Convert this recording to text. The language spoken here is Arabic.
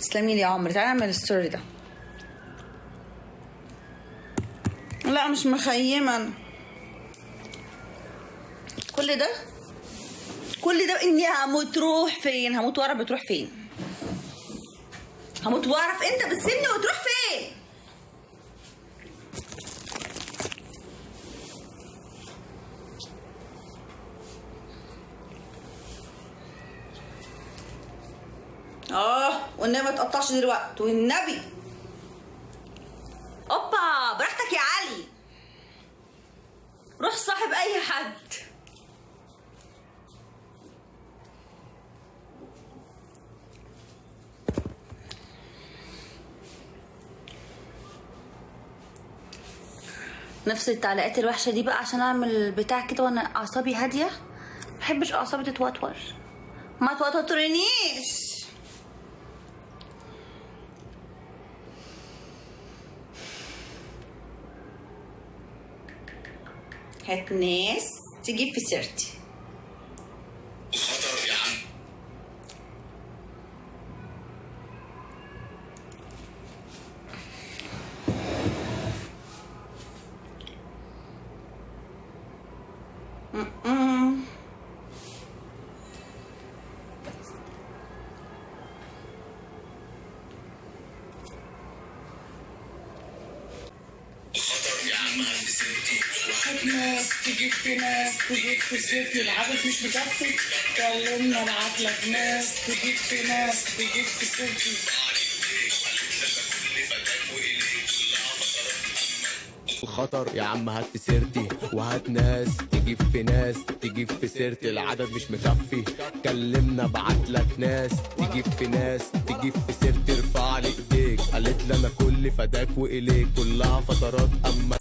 تسلمي لي يا عمري. تعالى نعمل الستوري ده. لا مش مخيمه انا. كل ده اني هموت. تروح فين؟ هموت واعرف بتروح فين. هموت واعرف انت بتسيبني وتروح فين. والنبي ما تقطعش دلوقتي والنبي. اوبا براحتك يا علي. روح صاحب اي حد. نفس التعليقات الوحشه دي بقى عشان اعمل بتاع كده وانا اعصابي هاديه. محبش اعصابي تتوتر. ما توترنيش. هات ناس تجيب في سيرتي. خطر يا عم. خطر يا عم في سيرتي. واحد ناس تجيب في ناس تجيب في سيرتي. العدد مش مكفي. كلمنا ابعتلك ناس تجيب في ناس تجيب في سيرتي. الخطر يا عم هات في سيرتي وهات ناس تجيب في ناس تجيب في سيرتي. العدد مش مكفي. كلمنا ابعتلك ناس تجيب في ناس تجيب في سيرتي. ارفع لي ايديك. قالت لي انا كل فداك واليك. كلها فترات اما